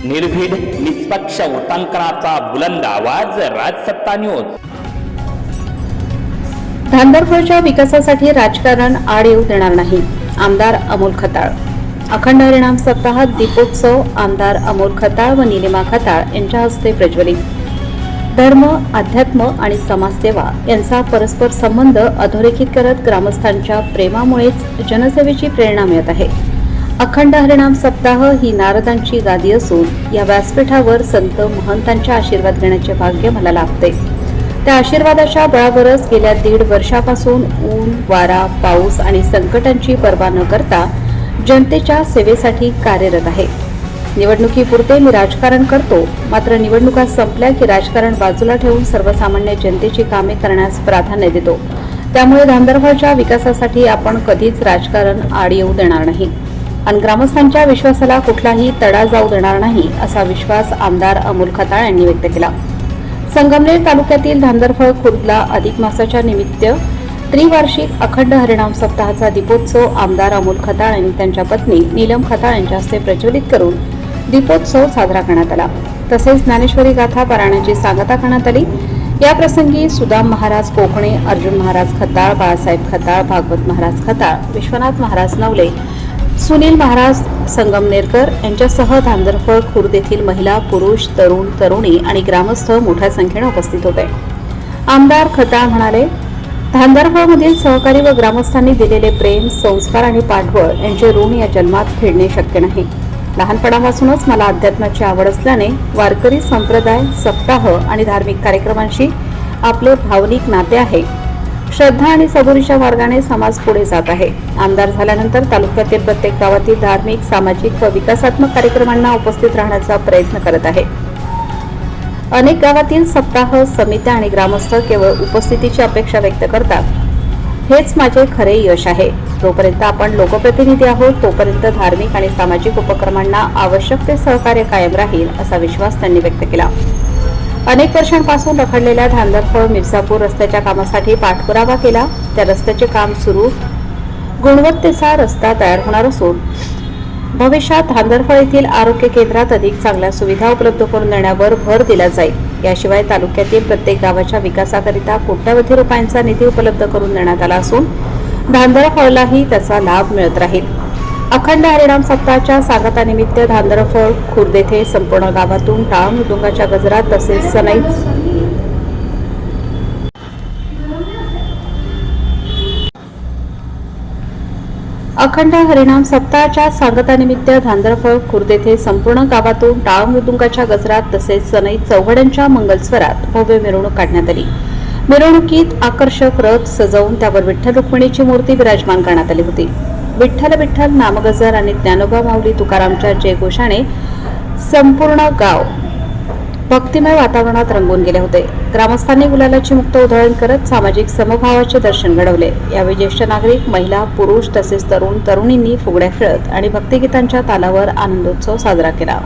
निर्भीड निष्पक्ष वृत्तांकनाचा बुलंद आवाज, राजसत्ता न्यूज. धांदरफळच्या विकासासाठी राजकारण आड येऊ देणार नाही, आमदार अमोल खताळ. अखंड हरिनाम सप्ताहात दीपोत्सव आमदार अमोल खताळ व निलिमा खताळ यांच्या हस्ते प्रज्वलित. धर्म, अध्यात्म आणि समाजसेवा यांचा परस्पर संबंध अधोरेखित करत ग्रामस्थांच्या प्रेमामुळेच जनसेवेची प्रेरणा मिळत आहे. अखंड हरिनाम सप्ताह ही नारदांची गादी असून या व्यासपीठावर संत महंतांच्या आशीर्वाद घेण्याचे भाग्य मला लाभते. त्या आशीर्वादाच्या बळावरच गेल्या 1.5 वर्षापासून ऊन, वारा, पाऊस आणि संकटांची पर्वा न करता जनतेच्या सेवेसाठी कार्यरत आहे. निवडणुकीपुरते मी राजकारण करतो, मात्र निवडणुका संपल्या की राजकारण बाजूला ठेवून सर्वसामान्य जनतेची कामे करण्यास प्राधान्य देतो. त्यामुळे धांदरफळच्या विकासासाठी आपण कधीच राजकारण आड येऊ देणार नाही आणि ग्रामस्थांच्या विश्वासाला कुठलाही तडा जाऊ देणार नाही, असा विश्वास आमदार अमोल खताळ यांनी व्यक्त केला. संगमनेर तालुक्यातील धांदरफळ खुर्दला अधिक मासाच्या निमित्त त्रिवार्षिक अखंड हरिनाम सप्ताहाचा दीपोत्सव आमदार अमोल खताळ आणि त्यांच्या पत्नी नीलम खताळ यांच्या हस्ते प्रज्वलित करून दीपोत्सव साजरा करण्यात आला. तसेच ज्ञानेश्वरी गाथा पारायणाची सांगता करण्यात आली. या प्रसंगी सुदाम महाराज कोकणे, अर्जुन महाराज खताळ, बाळासाहेब खताळ, भागवत महाराज खताळ, विश्वनाथ महाराज नवले, सुनील महाराज संगमनेरकर यांच्यासह धांदरफळ खुर्द येथील महिला, पुरुष, तरुण, तरुणी आणि ग्रामस्थ मोठ्या संख्येने उपस्थित होते. आमदार खताळ म्हणाले, धांदरफळमधील सहकारी व ग्रामस्थांनी दिलेले प्रेम, संस्कार आणि पाठबळ यांचे ऋण या जन्मात फेडणे शक्य नाही. लहानपणापासूनच मला अध्यात्माची आवड असल्याने वारकरी संप्रदाय, सप्ताह आणि धार्मिक कार्यक्रमांशी आपले भावनिक नाते आहे. श्रद्धा आणि सबुरीच्या मार्गाने समाज पुढे जात आहे. आमदार झाल्यानंतर तालुक्यातील प्रत्येक गावातील धार्मिक, सामाजिक व विकासात्मक कार्यक्रमांना उपस्थित राहण्याचा प्रयत्न करत आहे. अनेक गावातील सप्ताह, समित्या आणि ग्रामस्थ केवळ उपस्थितीची अपेक्षा व्यक्त करतात. हेच माझे खरे यश आहे. जोपर्यंत आपण लोकप्रतिनिधी आहोत तोपर्यंत धार्मिक आणि सामाजिक उपक्रमांना आवश्यक ते सहकार्य कायम राहील, असा विश्वास त्यांनी व्यक्त केला. अनेक वर्षांपासून रखडलेल्या धांदरफळ मिर्झापूर रस्त्याच्या कामासाठी पाठपुरावा केला. त्या रस्त्याचे काम सुरू, गुणवत्तेचा रस्ता तयार होणार असून भविष्यात धांदरफळ येथील आरोग्य केंद्रात अधिक चांगल्या सुविधा उपलब्ध करून देण्यावर भर दिला जाईल. याशिवाय तालुक्यातील प्रत्येक गावाच्या विकासाकरिता कोट्यवधी रुपयांचा निधी उपलब्ध करून देण्यात आला असून धांदरफळलाही त्याचा लाभ मिळत राहील. अखंड हरिनाम सप्ताहाच्या सांगतानिमित्त धांदरफळ खुर्द येथे संपूर्ण गावातून टाळ मृदुंगाच्या गजरात तसेच सनई अखंड हरिनाम सप्ताहाच्या सांगतानिमित्त धांदरफळ खुर्द येथे संपूर्ण गावातून टाळ मृदुंगाच्या गजरात तसेच सनई चौघड्यांच्या मंगलस्वरात भव्य मिरवणूक काढण्यात आली. मिरवणुकीत आकर्षक रथ सजवून त्यावर विठ्ठल रुक्मिणीची मूर्ती विराजमान करण्यात आली होती. विठ्ठल विठ्ठल नामगजर आणि ज्ञानोबा माऊली तुकारामच्या जयघोषाने संपूर्ण गाव भक्तिमय वातावरणात रंगून गेले होते. ग्रामस्थांनी गुलालाची मुक्त उधळण करत सामाजिक समभावाचे दर्शन घडवले. यावेळी ज्येष्ठ नागरिक, महिला, पुरुष तसेच तरुण तरुणींनी फुगड्या खेळत आणि भक्तिगीतांच्या तालावर आनंदोत्सव साजरा केला.